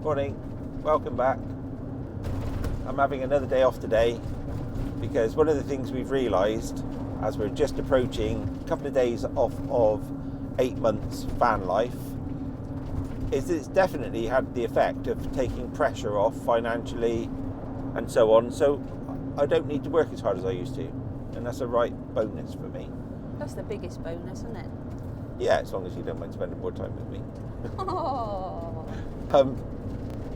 Morning, welcome back. I'm having another day off today because one of the things we've realised as we're just approaching a couple of days off of 8 months van life is that it's definitely had the effect of taking pressure off financially and so on, so I don't need to work as hard as I used to, and that's a right bonus for me. That's the biggest bonus, isn't it? Yeah, as long as you don't mind spending more time with me. Oh.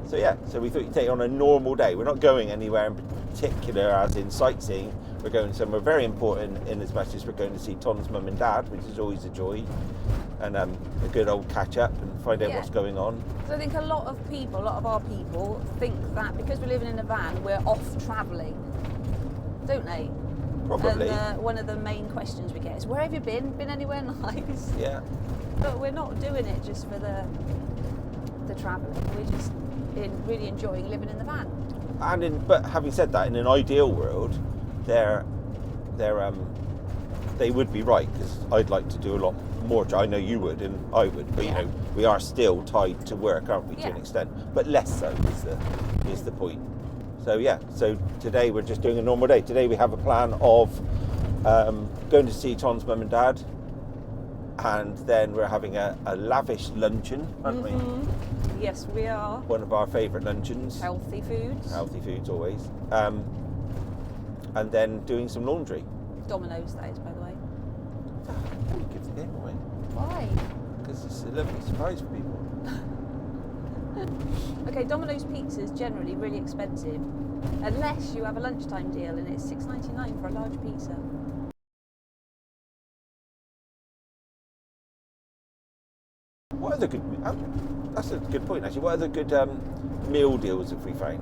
So we thought you'd take it on a normal day. We're not going anywhere in particular as in sightseeing. We're going somewhere very important in as much as we're going to see Tom's mum and dad, which is always a joy, and a good old catch up and find out what's going on. So I think a lot of our people think that because we're living in a van, we're off travelling, don't they? Probably. And one of the main questions we get is, where have you been? Been anywhere nice? Yeah. But we're not doing it just for the travelling. We're just really enjoying living in the van. But having said that, in an ideal world, they would be right, because I'd like to do a lot more. I know you would, and I would, but you know, we are still tied to work, aren't we, to an extent? But less so is the point. So yeah, so today we're just doing a normal day. Today we have a plan of going to see Tom's mum and dad, and then we're having a lavish luncheon, aren't we? Yes, we are. One of our favourite luncheons. Healthy foods. Healthy foods always. And then doing some laundry. Domino's, that is, by the way. You give the game away. Why? Because it's a lovely surprise for people. Okay, Domino's pizza is generally really expensive, unless you have a lunchtime deal, and it's $6.99 for a large pizza. What other good? That's a good point, actually. What other good meal deals have we found?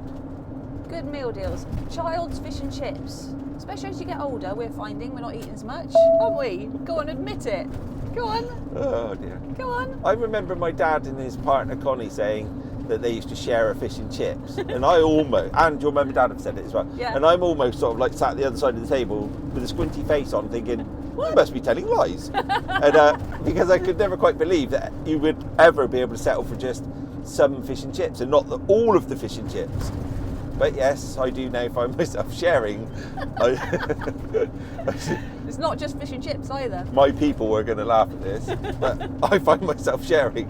Good meal deals. Child's fish and chips. Especially as you get older, we're finding we're not eating as much, aren't we? Go on, admit it. Go on. Oh dear. Go on. I remember my dad and his partner Connie saying that they used to share a fish and chips, and I almost, and your mum and dad have said it as well, and I'm almost sort of like sat at the other side of the table with a squinty face on, thinking, you must be telling lies. And because I could never quite believe that you would ever be able to settle for just some fish and chips and not all of the fish and chips. But yes, I do now find myself sharing. It's not just fish and chips either. My people were going to laugh at this, but I find myself sharing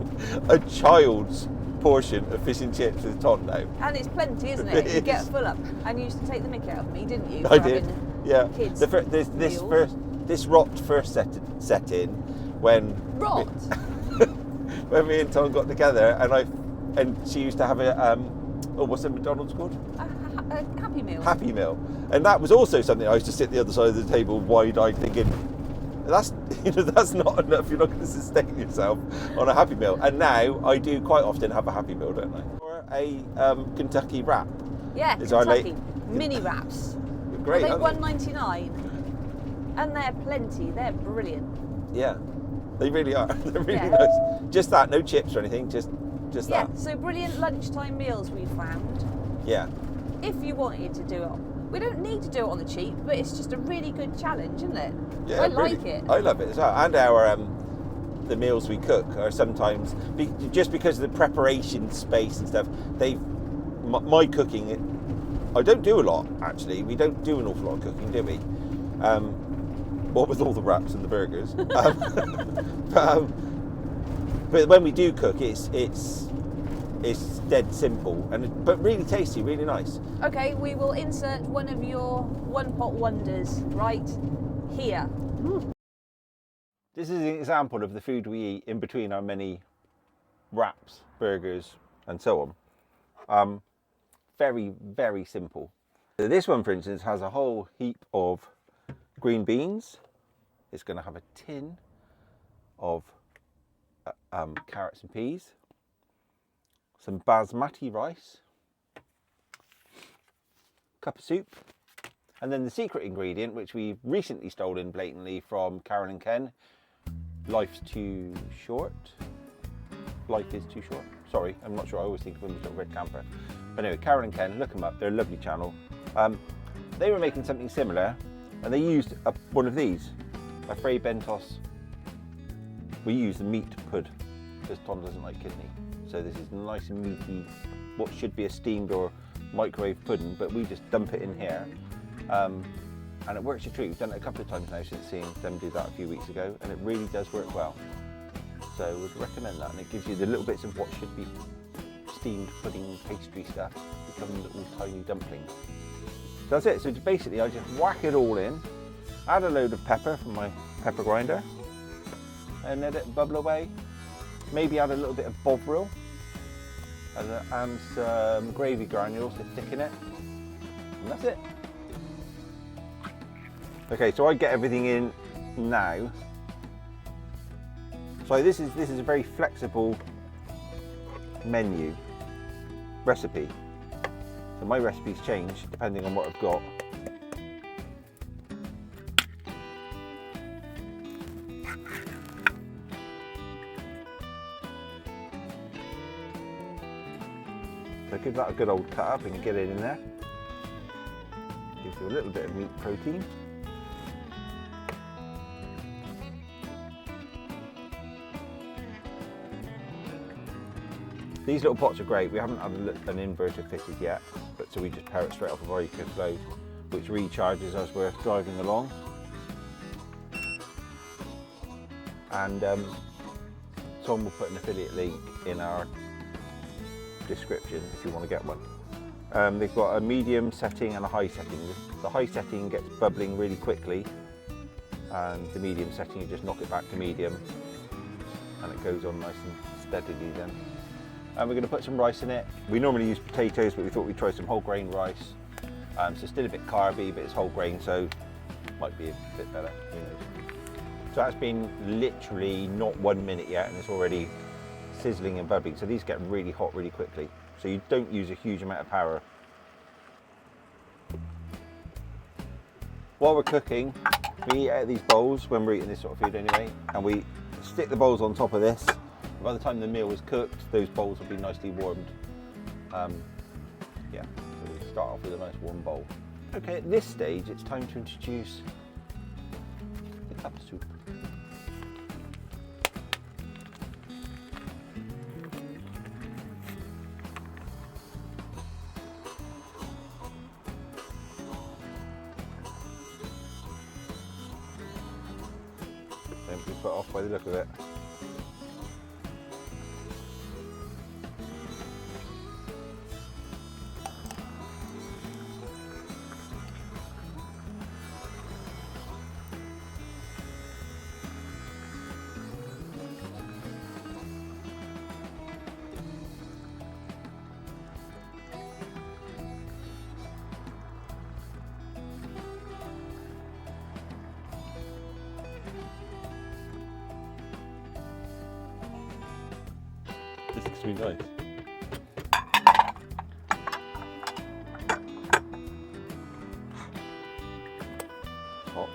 a child's portion of fish and chips with Tom now. And it's plenty, isn't it? You get full up. And you used to take the mickey out of me, didn't you? I did. Yeah. Kids. This rocked first set in when rocked when me and Tom got together, and she used to have a what's the McDonald's called? A Happy Meal. Happy Meal, and that was also something I used to sit at the other side of the table, wide-eyed, thinking, that's not enough. You're not going to sustain yourself on a Happy Meal. And now I do quite often have a Happy Meal, don't I? Or a Kentucky wrap. Yeah, Kentucky mini wraps. Great. They're $1.99, and they're plenty. They're brilliant. Yeah, they really are. They're really nice. Just that, no chips or anything. Just that. Yeah. So brilliant lunchtime meals we found. Yeah. If you wanted to do it, we don't need to do it on the cheap, but it's just a really good challenge, isn't it? Yeah, I like it. I love it as well. And our the meals we cook are sometimes just because of the preparation space and stuff. My cooking. I don't do a lot actually. We don't do an awful lot of cooking, do we? What with all the wraps and the burgers. But when we do cook, it's dead simple, but really tasty, really nice. Okay, we will insert one of your one-pot wonders right here. This is an example of the food we eat in between our many wraps, burgers, and so on. Very, very simple. So this one, for instance, has a whole heap of green beans. It's going to have a tin of carrots and peas, some basmati rice, cup of soup, and then the secret ingredient, which we've recently stolen blatantly from Carol and Ken. Life's too short. Life is too short. Sorry, I'm not sure. I always think of them as a red camper. But anyway, Carol and Ken, look them up. They're a lovely channel. They were making something similar, and they used one of these, a Fray Bentos. We use the meat pud because Tom doesn't like kidney. So this is nice and meaty what should be a steamed or microwave pudding, but we just dump it in here. And it works a treat. We've done it a couple of times now since seeing them do that a few weeks ago, and it really does work well. So would recommend that, and it gives you the little bits of what should be steamed pudding pastry stuff become little tiny dumplings. So that's it. So basically I just whack it all in, add a load of pepper from my pepper grinder, and let it bubble away. Maybe add a little bit of bovril and some gravy granules to thicken it, and that's it. Okay, so I get everything in now. So this is a very flexible menu recipe. So my recipes change depending on what I've got. So give that a good old cut up and get it in there. Gives you a little bit of meat protein. These little pots are great. We haven't had an inverter fitted yet, but so we just power it straight off of our EcoFlow, which recharges as we're driving along. And Tom will put an affiliate link in our description if you want to get one. They've got a medium setting and a high setting. The high setting gets bubbling really quickly, and the medium setting you just knock it back to medium, and it goes on nice and steadily then. And we're going to put some rice in it. We normally use potatoes, but we thought we'd try some whole grain rice. So still a bit carby, but it's whole grain, so might be a bit better, who knows. So that's been literally not 1 minute yet, and it's already sizzling and bubbling. So these get really hot really quickly. So you don't use a huge amount of power. While we're cooking, we eat out of these bowls when we're eating this sort of food anyway, and we stick the bowls on top of this. By the time the meal is cooked, those bowls will be nicely warmed. Yeah, so we start off with a nice warm bowl. Okay, at this stage, it's time to introduce the cup soup. Don't be put off by the look of it. This looks really nice. Hot.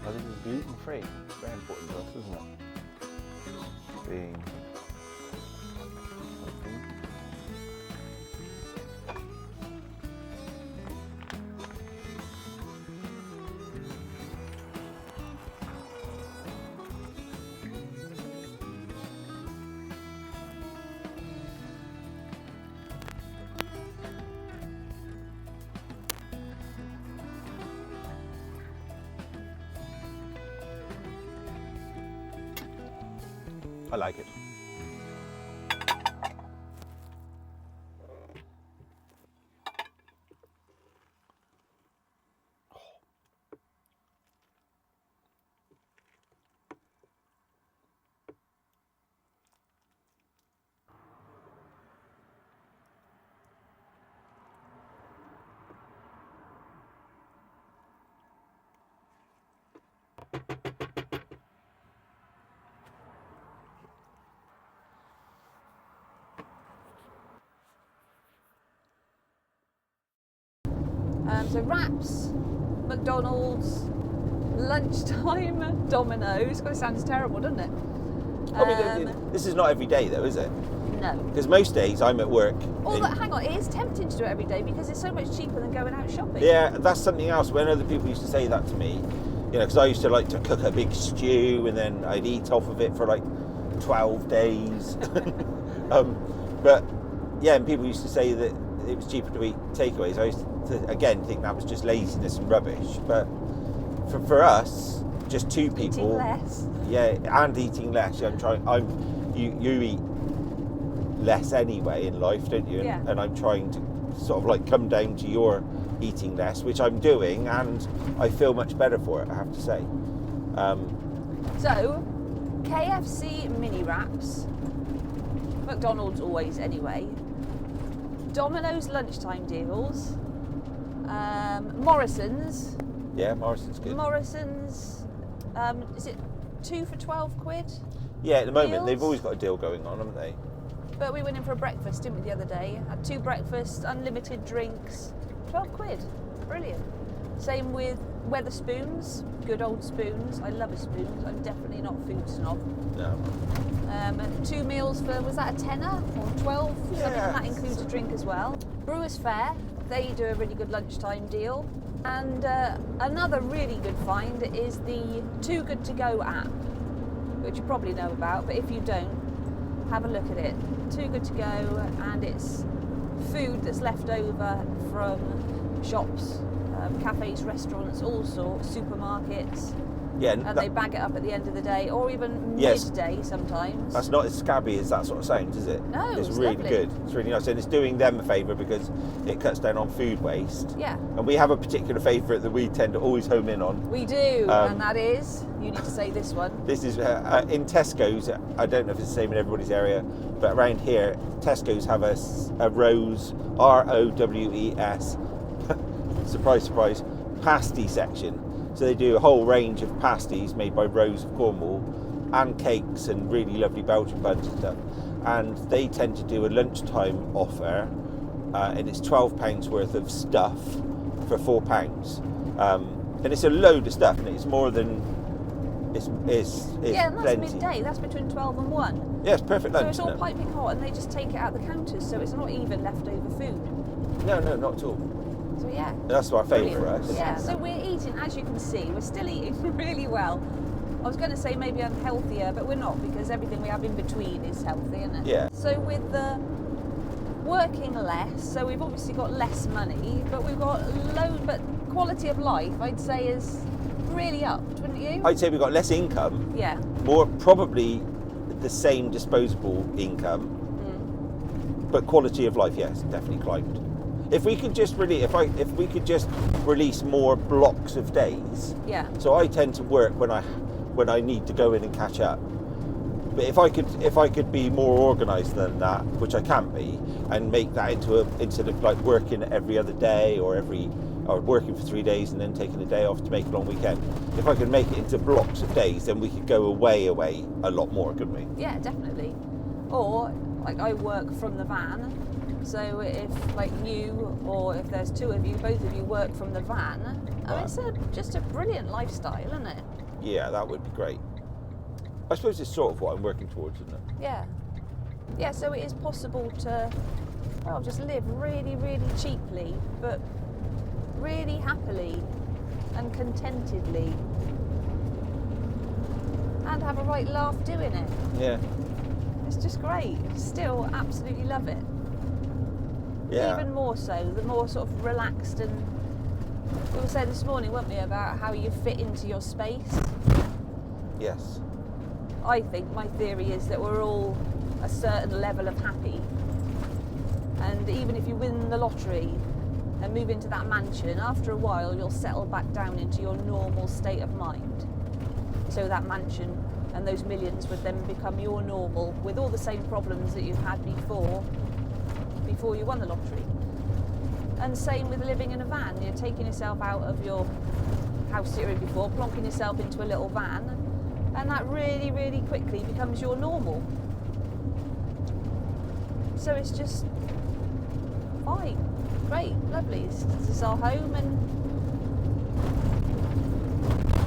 Oh, this is gluten-free. It's very important to us, isn't it? Being healthy. I like it. So wraps, McDonald's, Lunchtime Domino's. God, it sounds terrible, doesn't it? I mean, this is not every day though, is it? No. Because most days I'm at work. Hang on, it is tempting to do it every day because it's so much cheaper than going out shopping. Yeah, that's something else. When other people used to say that to me, you know, because I used to like to cook a big stew and then I'd eat off of it for like 12 days. But yeah, and people used to say that it was cheaper to eat takeaways. I used to, again, think that was just laziness and rubbish. But for us, just two people. Eating less. Yeah, and eating less. You eat less anyway in life, don't you? Yeah. And I'm trying to sort of like come down to your eating less, which I'm doing, and I feel much better for it, I have to say. So, KFC mini wraps, McDonald's always anyway, Domino's lunchtime deals, Morrison's. Yeah, Morrison's good. Morrison's, is it 2 for 12 quid? Yeah, at the moment Meals? they've always got a deal going on, haven't they? But we went in for a breakfast, didn't we, the other day? Had 2 breakfasts, unlimited drinks, 12 quid. Brilliant. Same with Weatherspoons, good old spoons. I love a spoon. I'm definitely not a food snob. No. 2 meals for, was that a tenner or 12? Yeah. Something that includes a drink as well. Brewers Fayre, they do a really good lunchtime deal. And another really good find is the Too Good To Go app, which you probably know about, but if you don't, have a look at it. Too Good To Go, and it's food that's left over from shops, cafes, restaurants, all sorts, supermarkets. Yeah, And they bag it up at the end of the day, or even Yes. midday sometimes. that's not as scabby as that sort of sounds, is it? No, it's it's really lovely. good. It's really nice, and it's doing them a favour because it cuts down on food waste. Yeah, And we have a particular favourite that we tend to always home in on. we do, Um, and that is, you need to say this one. This is in Tesco's. I don't know if it's the same in everybody's area, but around here, Tesco's have a Rose, ROWES, surprise, surprise, pasty section. So they do a whole range of pasties made by Rose of Cornwall, and cakes and really lovely Belgian buns and stuff. And they tend to do a lunchtime offer, and it's £12 worth of stuff for £4. And it's a load of stuff, and it's more than it's Yeah, and that's plenty. midday, that's between 12 and 1. Yeah, it's perfect So lunch. it's all isn't it? piping hot, and they just take it out the counters, so it's not even leftover food. No, not at all. So yeah. That's our favourite for Brilliant. us. Yeah, so we're eating, as you can see, we're still eating really well. I was going to say maybe unhealthier, but we're not, because everything we have in between is healthy, isn't it? Yeah. So with the working less, so we've obviously got less money, but we've got but quality of life, I'd say, is really upped, wouldn't you? I'd say we've got less income, Yeah. more probably the same disposable income, but quality of life, yes, definitely climbed. If we could just if we could just release more blocks of days. Yeah. So I tend to work when I need to go in and catch up. But if I could be more organised than that, which I can't be, and make that instead of like working every other day or working for 3 days and then taking a day off to make a long weekend. If I could make it into blocks of days, then we could go away a lot more, couldn't we? Yeah, definitely. Or, like, I work from the van, so if, like, you, or if there's 2 of you, both of you work from the van, I mean, it's just a brilliant lifestyle, isn't it? Yeah, that would be great. I suppose it's sort of what I'm working towards, isn't it? Yeah. Yeah, so it is possible to, well, just live really, really cheaply, but really happily and contentedly, and have a right laugh doing it. Yeah. It's just great. Still absolutely love it. Yeah. Even more so, the more sort of relaxed, and we were saying this morning, weren't we, about how you fit into your space. Yes. I think my theory is that we're all a certain level of happy, and even if you win the lottery and move into that mansion, after a while you'll settle back down into your normal state of mind. So that mansion and those millions would then become your normal, with all the same problems that you had before you won the lottery. And same with living in a van. You're taking yourself out of your house that you were in before, plonking yourself into a little van, and that really, really quickly becomes your normal. So it's just fine, great, lovely. This is our home, and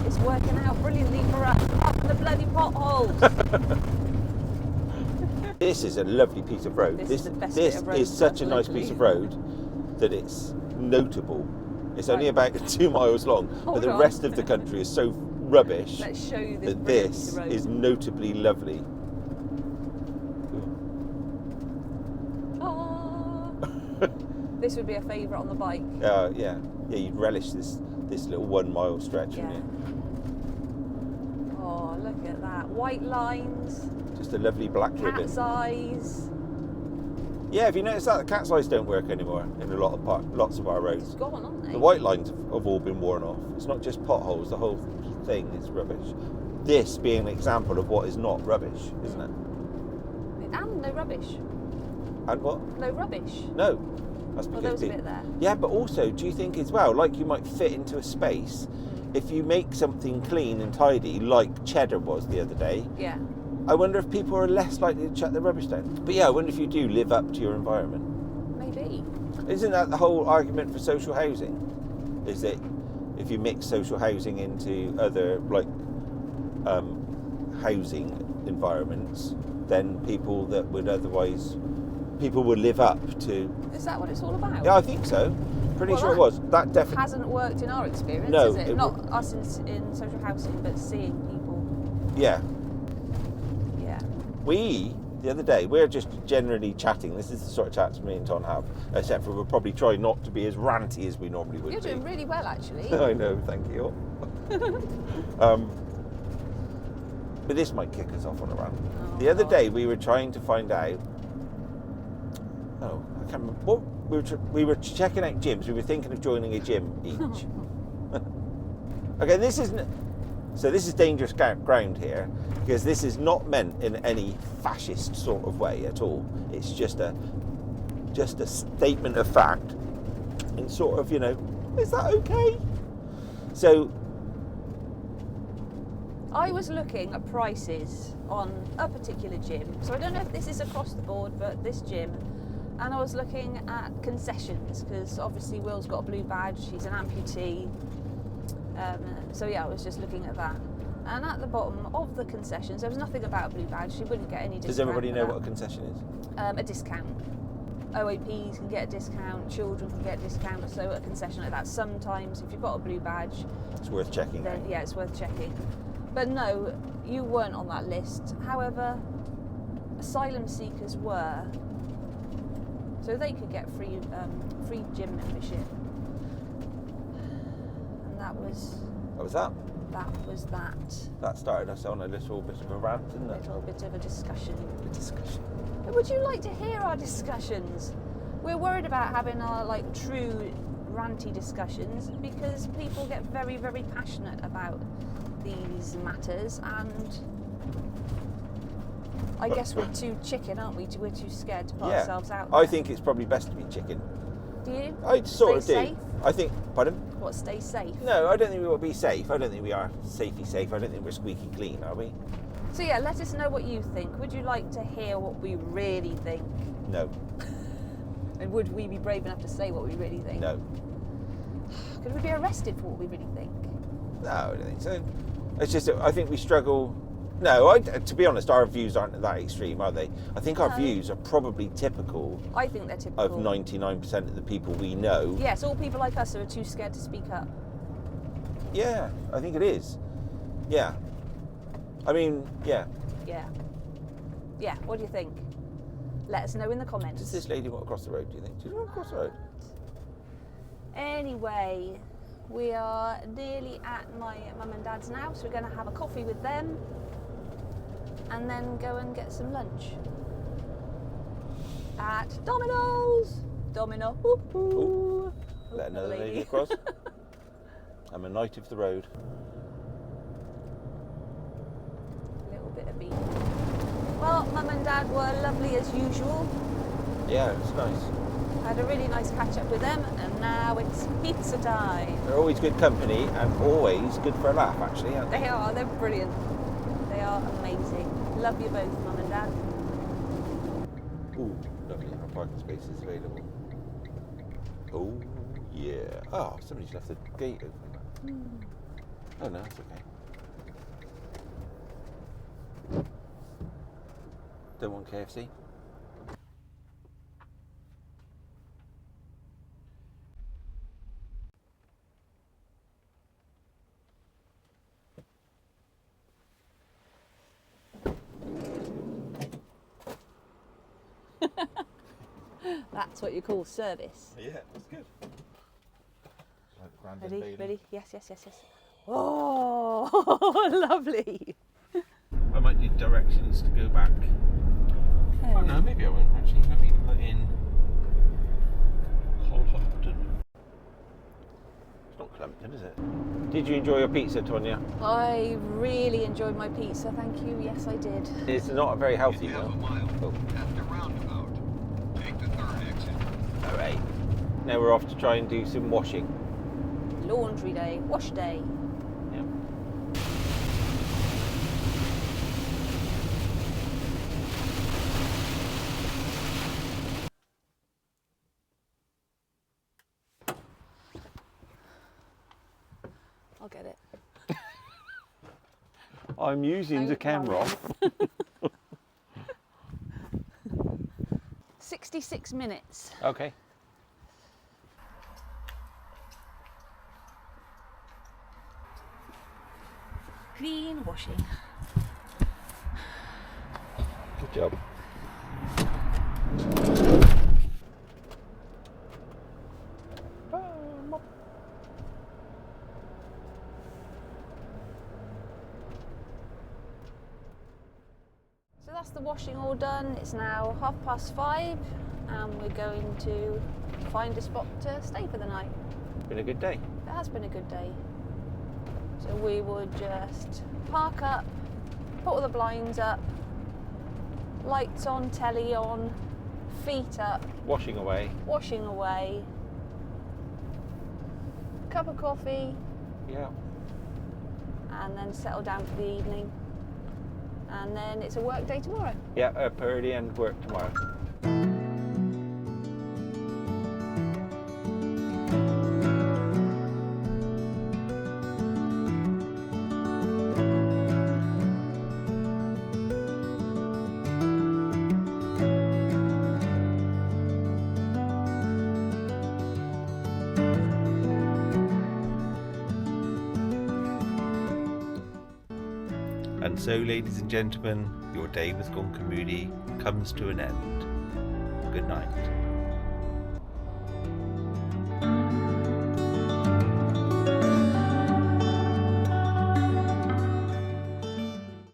It's working out brilliantly for us. Up the bloody potholes. This is a lovely piece of road. This is the best this bit of road is such a nice locally. piece of road that it's notable. It's only Right. about 2 miles long, but Hold the on. rest of the country is so rubbish Let's show you this that brilliant piece this of road. is notably lovely. Ah. This would be a favourite on the bike. Yeah, you'd relish this little 1 mile stretch, Yeah. wouldn't Oh, look at that. White lines, you? Just a lovely black ribbon. cat's eyes. Yeah, have you noticed that the cat's eyes don't work anymore in a lot of lots of our roads? It's gone, aren't they? The white lines have all been worn off. It's not just potholes, the whole thing is rubbish. This being an example of what is not rubbish, isn't it? And no rubbish. And what? No rubbish. No. That's Well, because there was a people- bit there. Yeah, but also, do you think as well, like you might fit into a space, if you make something clean and tidy, like Cheddar was the other day, Yeah. I wonder if people are less likely to chuck their rubbish down. But yeah, I wonder if you do live up to your environment. Maybe. Isn't that the whole argument for social housing? Is that if you mix social housing into other housing environments, then people that would otherwise would live up to. Is that what it's all about? Yeah, I think so. Pretty Well, sure it that was. That definitely. Hasn't worked in our experience, No, is it? it Not us in social housing, but seeing people. Yeah. Yeah. The other day, we're just generally chatting. This is the sort of chats me and Tom have, except for we'll probably try not to be as ranty as we normally would You're be. doing really well, actually. I know, thank you. But this might kick us off on a rant. Oh, The other God. day, we were trying to find out. Oh, I can't remember. What we were checking out gyms. We were thinking of joining a gym each. Okay, this is dangerous ground here, because this is not meant in any fascist sort of way at all. It's just a statement of fact, and sort of, is that okay? So I was looking at prices on a particular gym. So I don't know if this is across the board, but this gym. And I was looking at concessions, because obviously Will's got a blue badge, he's an amputee. So yeah, I was just looking at that. And at the bottom of the concessions, there was nothing about a blue badge. She wouldn't get any discount. does everybody for know that. what a concession is? A discount. OAPs can get a discount, children can get a discount, so a concession like that. Sometimes, if you've got a blue badge, It's worth checking out. then yeah, it's worth checking. But no, you weren't on that list. However, asylum seekers were, so they could get free gym membership, and that was What was that? that. That started us on a little bit of a rant, didn't it? Little bit of a discussion. A discussion. Would you like to hear our discussions? We're worried about having our true ranty discussions, because people get very, very passionate about these matters, and I guess we're too chicken, aren't we? We're too scared to put ourselves out there. I think it's probably best to be chicken. Do you? I sort of do. Stay safe? I think. Pardon? What, stay safe? No, I don't think we will be safe. I don't think we are safety safe. I don't think we're squeaky clean, are we? So yeah, let us know what you think. Would you like to hear what we really think? No. And would we be brave enough to say what we really think? No. Could we be arrested for what we really think? No, I don't think so. It's just that I think we struggle. No, to be honest, our views aren't that extreme, are they? I think our No. views are probably typical I think they're typical. of 99% of the people we know. Yes, all people like us who are too scared to speak up. Yeah, I think it is. Yeah. I mean, yeah. Yeah. Yeah, what do you think? Let us know in the comments. Does this lady walk across the road, do you think? Does she walk across the road? Anyway, we are nearly at my mum and dad's now, so we're going to have a coffee with them and then go and get some lunch at Domino's. Domino. Ooh. Let another lady across. I'm a knight of the road. A little bit of beef. Well, mum and dad were lovely as usual. Yeah, it's nice. Had a really nice catch up with them, and now it's pizza time. They're always good company and always good for a laugh, actually, aren't they? They are, they're brilliant. They are amazing. Love you both, mum and dad. Ooh, lovely. Our parking space is available. Oh, yeah. Oh, somebody's left the gate open. Oh no, it's okay. Don't want KFC? That's what you call service. Yeah, that's good. Like Ready? Ready? Yes, yes, yes, yes. Oh, lovely. I might need directions to go back. Okay. Oh no, maybe I won't actually. Let me put in Colhampton. It's not Clumpton, is it? Did you enjoy your pizza, Tonya? I really enjoyed my pizza, thank you. Yes, I did. It's not a very healthy In half meal. a mile, Oh. after roundabout, take the third exit. Alright. Now we're off to try and do some washing. Laundry day, wash day. Yeah. I'll get it. I'm using the camera. 66 minutes. Okay. Clean washing. Good job. So that's the washing all done. It's now 5:30 and we're going to find a spot to stay for the night. Been a good day. It has been a good day. So we would just park up, put all the blinds up, lights on, telly on, feet up, Washing away. washing away, cup of coffee, Yeah. and then settle down for the evening. And then it's a work day tomorrow. Yeah, up early and work tomorrow. And so, ladies and gentlemen, your day with Gonka Moody comes to an end. Good night.